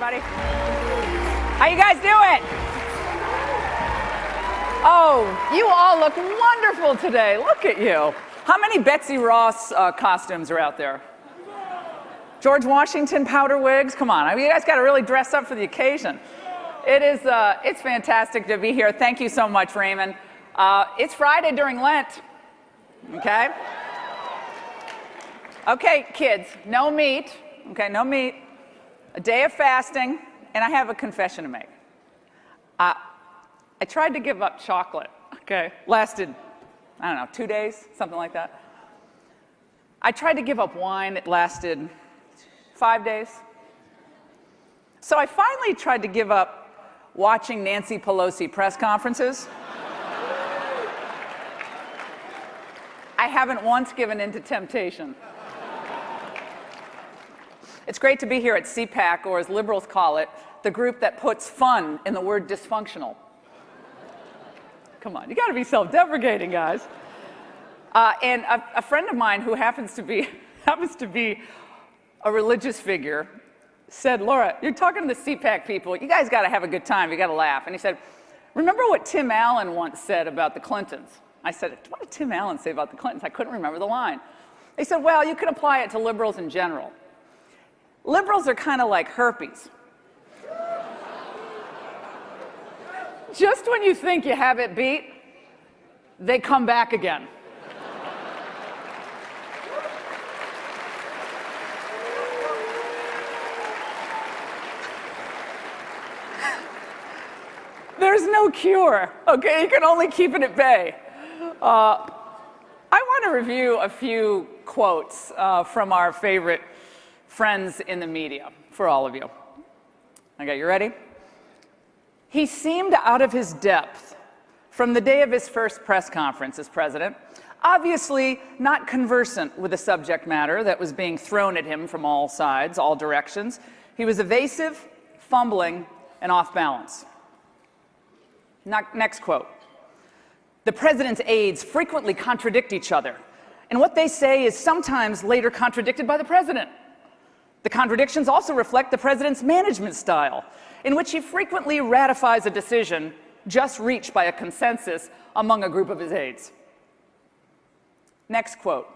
everybody. How you guys doing? Oh, you all look wonderful today. Look at you. How many Betsy Ross costumes are out there? George Washington powder wigs? Come on, I mean, you guys got to really dress up for the occasion. It's fantastic to be here. Thank you so much, Raymond. It's Friday during Lent, okay? Okay, kids, no meat, okay, no meat. A day of fasting, and I have a confession to make. I tried to give up chocolate, okay? Lasted, I don't know, 2 days, something like that. I tried to give up wine. It lasted 5 days. So I finally tried to give up watching Nancy Pelosi press conferences. I haven't once given in to temptation. It's great to be here at CPAC, or as liberals call it, the group that puts fun in the word dysfunctional. Come on, you got to be self-deprecating, guys. And a friend of mine who happens to be a religious figure said, "Laura, you're talking to the CPAC people. You guys got to have a good time. You got to laugh." And he said, "Remember what Tim Allen once said about the Clintons?" I said, "What did Tim Allen say about the Clintons?" I couldn't remember the line. They said, "Well, you can apply it to liberals in general. Liberals are kind of like herpes. Just when you think you have it beat, they come back again." There's no cure, okay? You can only keep it at bay. I want to review a few quotes from our favorite friends in the media for all of you. Okay, you ready? "He seemed out of his depth from the day of his first press conference as president, obviously not conversant with the subject matter that was being thrown at him from all sides, all directions. He was evasive, fumbling, and off balance." Next quote. "The president's aides frequently contradict each other, and what they say is sometimes later contradicted by the president. The contradictions also reflect the president's management style, in which he frequently ratifies a decision just reached by a consensus among a group of his aides." Next quote.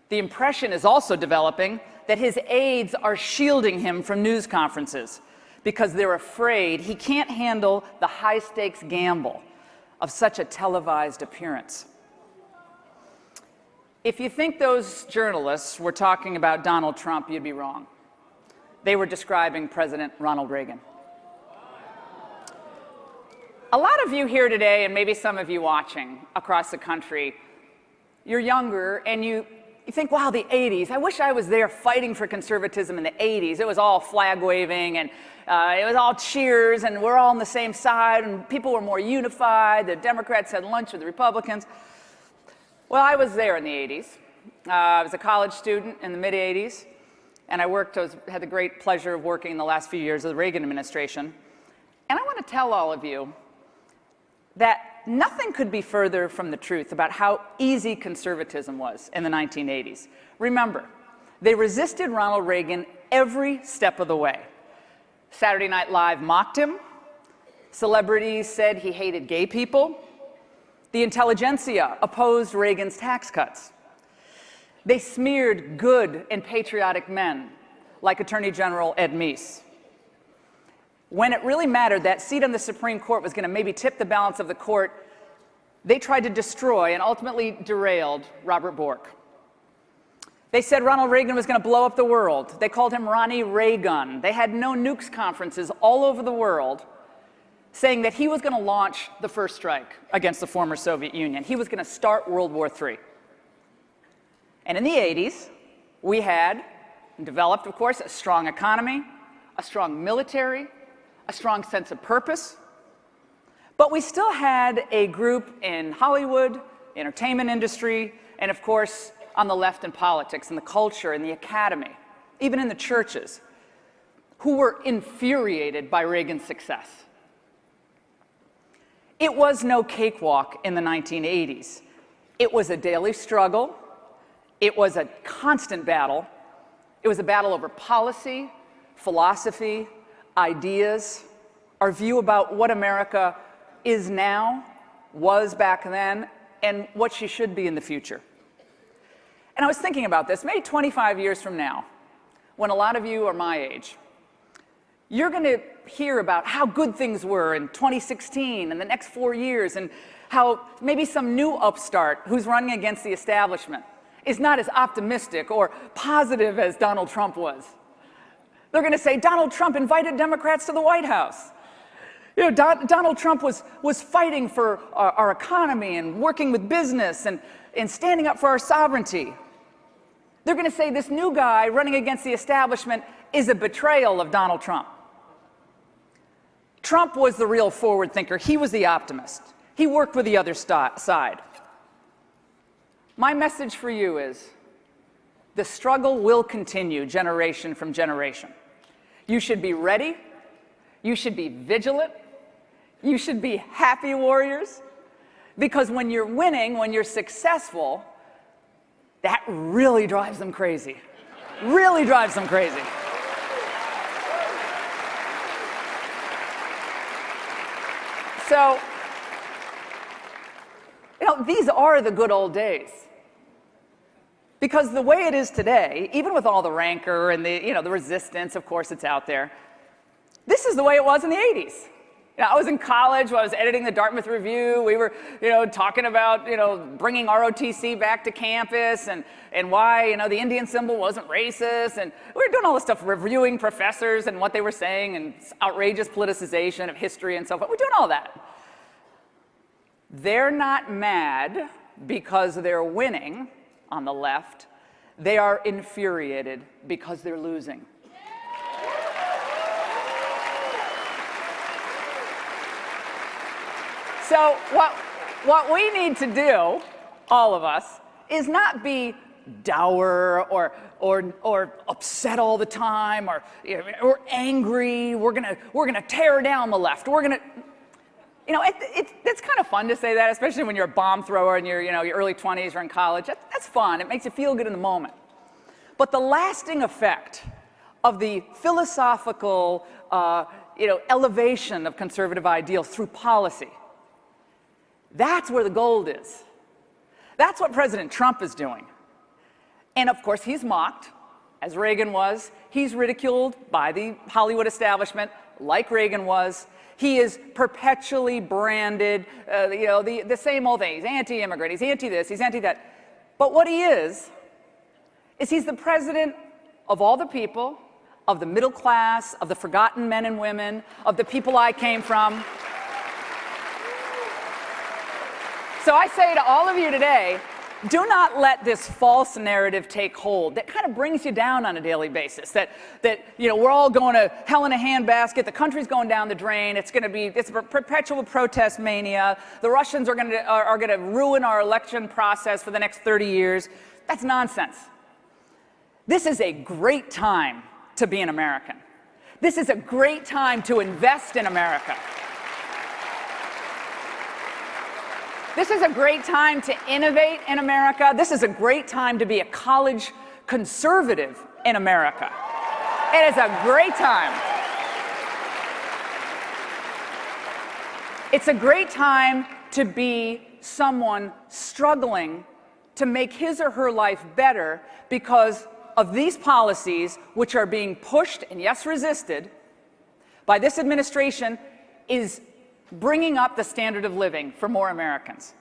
"The impression is also developing that his aides are shielding him from news conferences because they're afraid he can't handle the high-stakes gamble of such a televised appearance." If you think those journalists were talking about Donald Trump, you'd be wrong. They were describing President Ronald Reagan. A lot of you here today, and maybe some of you watching across the country, you're younger and you think, wow, the 80s. I wish I was there fighting for conservatism in the 80s. It was all flag waving and it was all cheers and we're all on the same side and people were more unified. The Democrats had lunch with the Republicans. Well, I was there in the 80s. I was a college student in the mid-80s, and I had the great pleasure of working in the last few years of the Reagan administration. And I want to tell all of you that nothing could be further from the truth about how easy conservatism was in the 1980s. Remember, they resisted Ronald Reagan every step of the way. Saturday Night Live mocked him. Celebrities said he hated gay people. The intelligentsia opposed Reagan's tax cuts. They smeared good and patriotic men like Attorney General Ed Meese. When it really mattered, that seat on the Supreme Court was going to maybe tip the balance of the court, they tried to destroy and ultimately derailed Robert Bork. They said Ronald Reagan was going to blow up the world. They called him Ronnie Reagan. They had no nukes conferences all over the world saying that he was going to launch the first strike against the former Soviet Union. He was going to start World War III. And in the 80s, we had developed, of course, a strong economy, a strong military, a strong sense of purpose. But we still had a group in Hollywood, entertainment industry, and of course, on the left in politics, in the culture, in the academy, even in the churches, who were infuriated by Reagan's success. It was no cakewalk in the 1980s. It was a daily struggle. It was a constant battle. It was a battle over policy, philosophy, ideas, our view about what America is now, was back then, and what she should be in the future. And I was thinking about this, maybe 25 years from now, when a lot of you are my age, you're going to hear about how good things were in 2016 and the next 4 years, and how maybe some new upstart who's running against the establishment is not as optimistic or positive as Donald Trump was. They're going to say, Donald Trump invited Democrats to the White House. You know, Donald Trump was fighting for our economy and working with business and standing up for our sovereignty. They're going to say this new guy running against the establishment is a betrayal of Donald Trump. Trump was the real forward thinker. He was the optimist. He worked with the other side. My message for you is the struggle will continue generation from generation. You should be ready. You should be vigilant. You should be happy warriors, because when you're winning, when you're successful, that really drives them crazy. Really drives them crazy. So, you know, these are the good old days. Because the way it is today, even with all the rancor and the resistance, of course it's out there, this is the way it was in the 80s. You know, I was in college when I was editing the Dartmouth Review. We were, talking about, bringing ROTC back to campus and why, the Indian symbol wasn't racist. And we were doing all this stuff, reviewing professors and what they were saying and outrageous politicization of history and so forth. We're doing all that. They're not mad because they're winning on the left. They are infuriated because they're losing. So what we need to do, all of us, is not be dour or upset all the time or angry. We're gonna tear down the left. We're gonna, it's kind of fun to say that, especially when you're a bomb thrower in your early 20s or in college. That's fun. It makes you feel good in the moment. But the lasting effect of the philosophical, elevation of conservative ideals through policy, that's where the gold is. That's what President Trump is doing. And of course, he's mocked, as Reagan was. He's ridiculed by the Hollywood establishment, like Reagan was. He is perpetually branded, the same old thing. He's anti-immigrant, he's anti-this, he's anti-that. But what he is he's the president of all the people, of the middle class, of the forgotten men and women, of the people I came from. So I say to all of you today, do not let this false narrative take hold that kind of brings you down on a daily basis, that we're all going to hell in a handbasket, the country's going down the drain, it's a perpetual protest mania, the Russians are going to ruin our election process for the next 30 years. That's nonsense. This is a great time to be an American. This is a great time to invest in America. This is a great time to innovate in America. This is a great time to be a college conservative in America. It is a great time. It's a great time to be someone struggling to make his or her life better because of these policies, which are being pushed and, yes, resisted by this administration, is bringing up the standard of living for more Americans.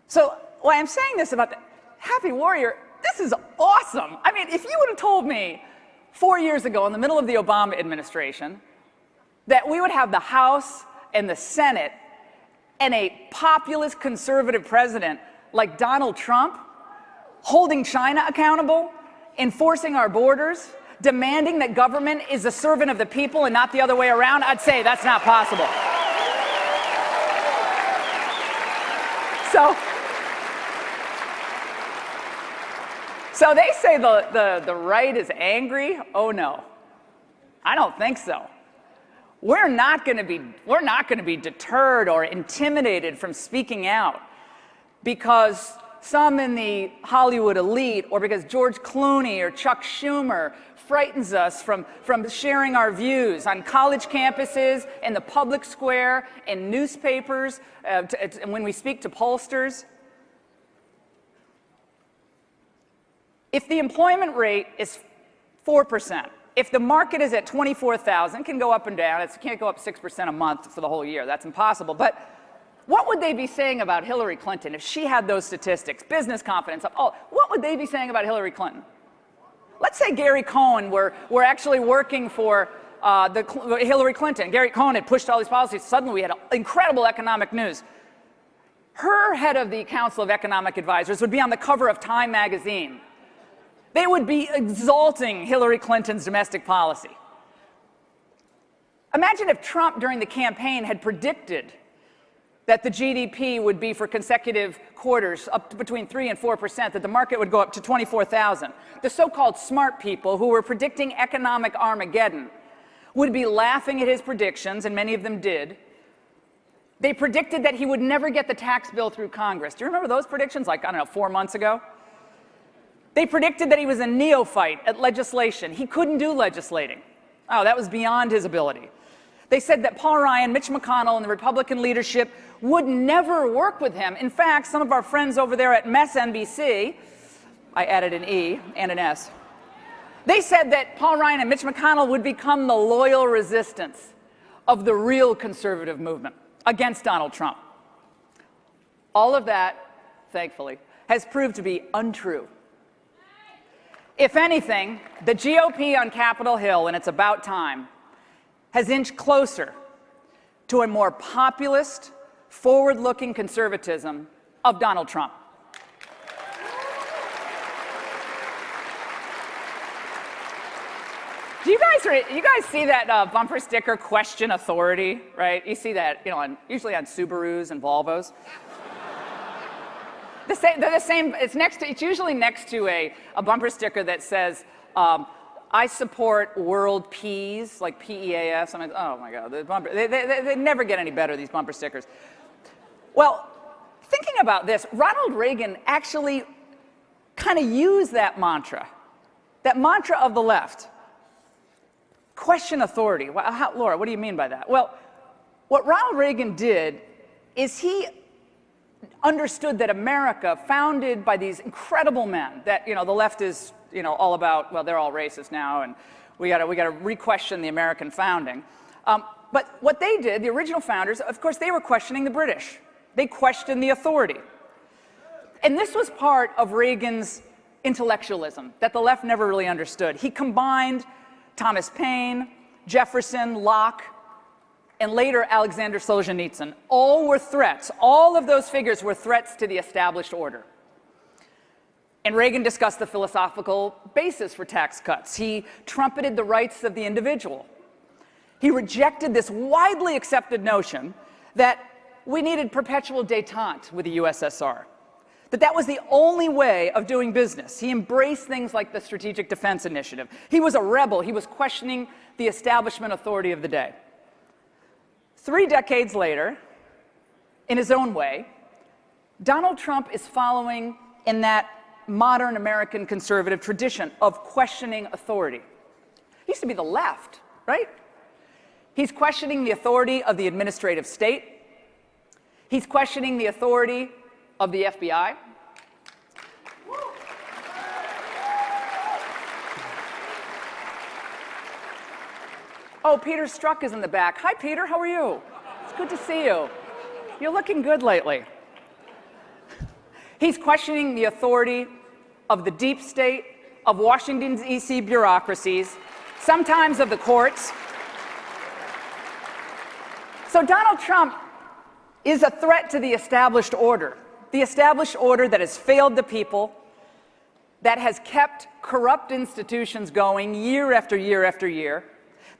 So why I'm saying this about the Happy Warrior, this is awesome. I mean, if you would have told me 4 years ago, in the middle of the Obama administration, that we would have the House and the Senate and a populist conservative president like Donald Trump holding China accountable, enforcing our borders, demanding that government is a servant of the people and not the other way around, I'd say that's not possible. So they say the right is angry. Oh no, I don't think so. We're not going to be deterred or intimidated from speaking out because some in the Hollywood elite, or because George Clooney or Chuck Schumer frightens us from sharing our views on college campuses, in the public square, in newspapers, when we speak to pollsters. If the employment rate is 4%, if the market is at 24,000, it can go up and down. It can't go up 6% a month for the whole year. That's impossible. But what would they be saying about Hillary Clinton if she had those statistics? Business confidence. Oh, what would they be saying about Hillary Clinton? Let's say Gary Cohn were actually working for Hillary Clinton. Gary Cohn had pushed all these policies. Suddenly we had incredible economic news. Her head of the Council of Economic Advisors would be on the cover of Time magazine. They would be exalting Hillary Clinton's domestic policy. Imagine if Trump, during the campaign, had predicted that the GDP would be for consecutive quarters up to between 3% and 4%, that the market would go up to 24,000. The so-called smart people who were predicting economic Armageddon would be laughing at his predictions, and many of them did. They predicted that he would never get the tax bill through Congress. Do you remember those predictions, like, I don't know, 4 months ago? They predicted that he was a neophyte at legislation. He couldn't do legislating. Oh, that was beyond his ability. They said that Paul Ryan, Mitch McConnell, and the Republican leadership would never work with him. In fact, some of our friends over there at MSNBC, I added an E and an S, they said that Paul Ryan and Mitch McConnell would become the loyal resistance of the real conservative movement against Donald Trump. All of that, thankfully, has proved to be untrue. If anything, the GOP on Capitol Hill, and it's about time, has inched closer to a more populist, forward-looking conservatism of Donald Trump. Do you guys see that bumper sticker, question authority, right? You see that, usually on Subarus and Volvos. They're the same. It's usually next to a bumper sticker that says, "I support world peace," like PEAS. I'm like, oh my God, they never get any better, these bumper stickers. Well, thinking about this, Ronald Reagan actually kind of used that mantra of the left. Question authority. Well, Laura, what do you mean by that? Well, what Ronald Reagan did is he understood that America, founded by these incredible men, that the left is all about, well, they're all racist now, and we got to re-question the American founding. But what they did, the original founders, of course, they were questioning the British. They questioned the authority, and this was part of Reagan's intellectualism that the left never really understood. He combined Thomas Paine, Jefferson, Locke, and later Alexander Solzhenitsyn. All were threats. All of those figures were threats to the established order. And Reagan discussed the philosophical basis for tax cuts. He trumpeted the rights of the individual. He rejected this widely accepted notion that we needed perpetual détente with the USSR, that was the only way of doing business. He embraced things like the Strategic Defense Initiative. He was a rebel. He was questioning the establishment authority of the day. 3 decades later, in his own way, Donald Trump is following in that modern American conservative tradition of questioning authority. He used to be the left, right? He's questioning the authority of the administrative state. He's questioning the authority of the FBI. Oh, Peter Strzok is in the back. Hi, Peter. How are you? It's good to see you. You're looking good lately. He's questioning the authority of the deep state, of Washington's D.C. bureaucracies, sometimes of the courts. So Donald Trump is a threat to the established order that has failed the people, that has kept corrupt institutions going year after year after year,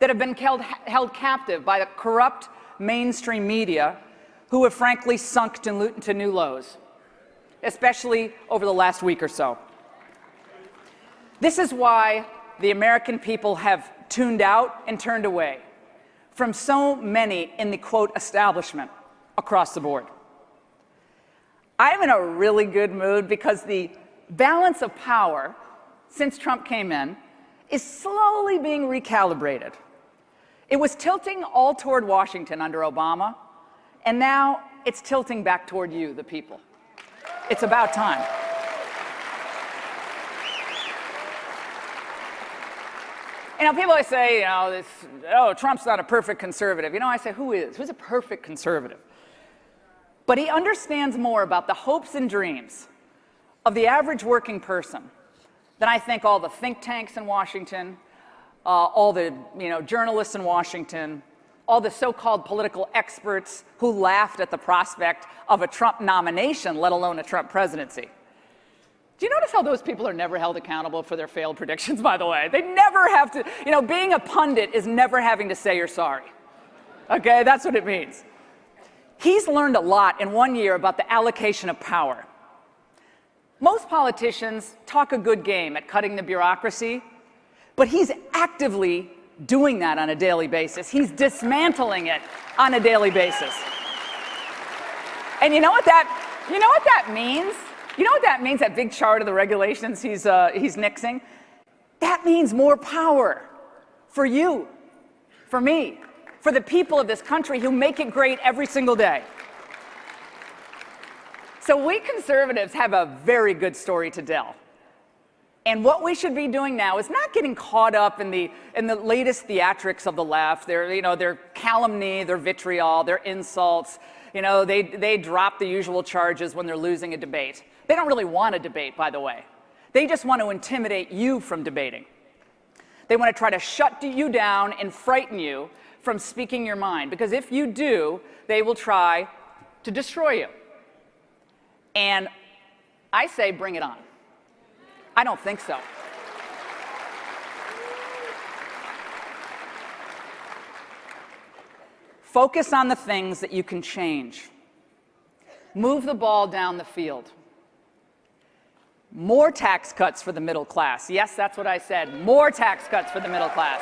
that have been held captive by the corrupt mainstream media who have frankly sunk to new lows, especially over the last week or so. This is why the American people have tuned out and turned away from so many in the, quote, establishment across the board. I'm in a really good mood because the balance of power since Trump came in is slowly being recalibrated. It was tilting all toward Washington under Obama, and now it's tilting back toward you, the people. It's about time. You know, people always say, Trump's not a perfect conservative. You know, I say, who is? Who's a perfect conservative? But he understands more about the hopes and dreams of the average working person than I think all the think tanks in Washington, all the journalists in Washington, all the so-called political experts who laughed at the prospect of a Trump nomination, let alone a Trump presidency. Do you notice how those people are never held accountable for their failed predictions, by the way? They never have to, being a pundit is never having to say you're sorry. Okay, that's what it means. He's learned a lot in 1 year about the allocation of power. Most politicians talk a good game at cutting the bureaucracy, but he's actively doing that on a daily basis. He's dismantling it on a daily basis. And you know what that means? You know what that means, that big chart of the regulations he's nixing? That means more power for you, for me, for the people of this country who make it great every single day. So we conservatives have a very good story to tell. And what we should be doing now is not getting caught up in the latest theatrics of the left, their calumny, their vitriol, their insults. They drop the usual charges when they're losing a debate. They don't really want a debate, by the way. They just want to intimidate you from debating. They want to try to shut you down and frighten you from speaking your mind, because if you do, they will try to destroy you. And I say, bring it on. I don't think so. Focus on the things that you can change. Move the ball down the field. More tax cuts for the middle class. Yes, that's what I said. More tax cuts for the middle class.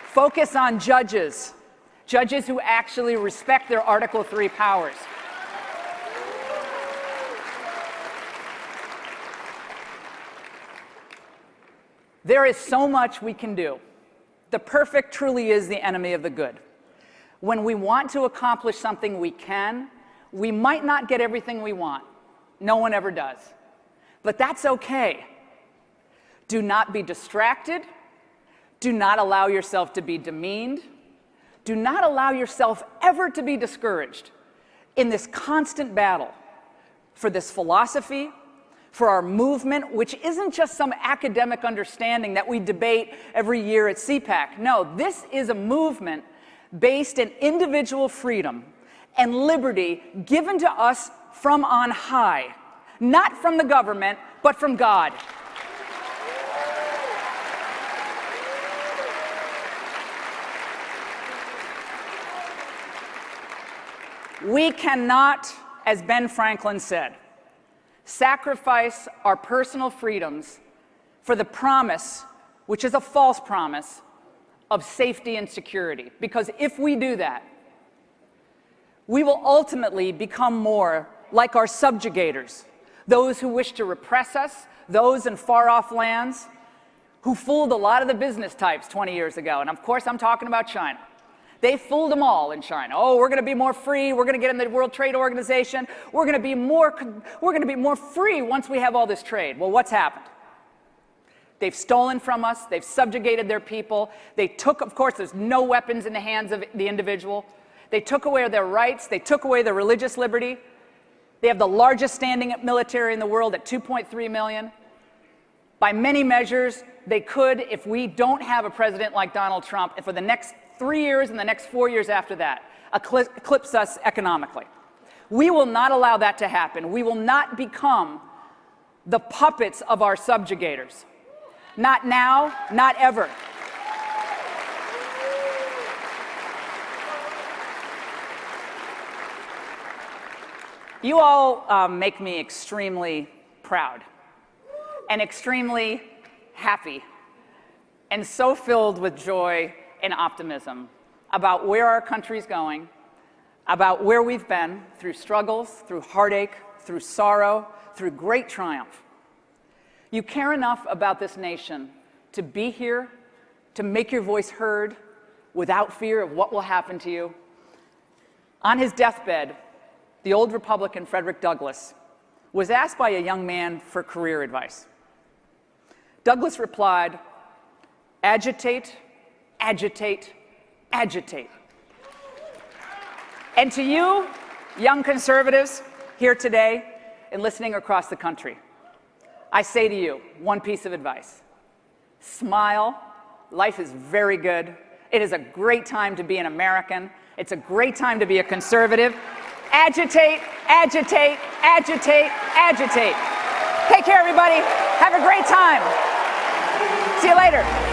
Focus on judges who actually respect their Article III powers. There is so much we can do. The perfect truly is the enemy of the good. When we want to accomplish something, we can. We might not get everything we want. No one ever does. But that's okay. Do not be distracted. Do not allow yourself to be demeaned. Do not allow yourself ever to be discouraged in this constant battle for this philosophy, for our movement, which isn't just some academic understanding that we debate every year at CPAC. No, this is a movement based in individual freedom and liberty given to us from on high, not from the government, but from God. We cannot, as Ben Franklin said, sacrifice our personal freedoms for the promise, which is a false promise, of safety and security. Because if we do that, we will ultimately become more like our subjugators, those who wish to repress us, those in far-off lands who fooled a lot of the business types 20 years ago. And of course, I'm talking about China. They fooled them all in China. Oh, we're going to be more free. We're going to get in the World Trade Organization. We're going to be more free once we have all this trade. Well, what's happened? They've stolen from us. They've subjugated their people. They took, of course, there's no weapons in the hands of the individual. They took away their rights. They took away their religious liberty. They have the largest standing military in the world at 2.3 million. By many measures, they could, if we don't have a president like Donald Trump, and for the next 3 years and the next 4 years after that, eclipse us economically. We will not allow that to happen. We will not become the puppets of our subjugators. Not now, not ever. You all make me extremely proud and extremely happy and so filled with joy and optimism about where our country's going, about where we've been through struggles, through heartache, through sorrow, through great triumph. You care enough about this nation to be here, to make your voice heard without fear of what will happen to you. On his deathbed, the old Republican Frederick Douglass was asked by a young man for career advice. Douglass replied, "Agitate, agitate, agitate." And to you, young conservatives here today and listening across the country, I say to you one piece of advice. Smile. Life is very good. It is a great time to be an American. It's a great time to be a conservative. Agitate, agitate, agitate, agitate. Take care, everybody. Have a great time. See you later.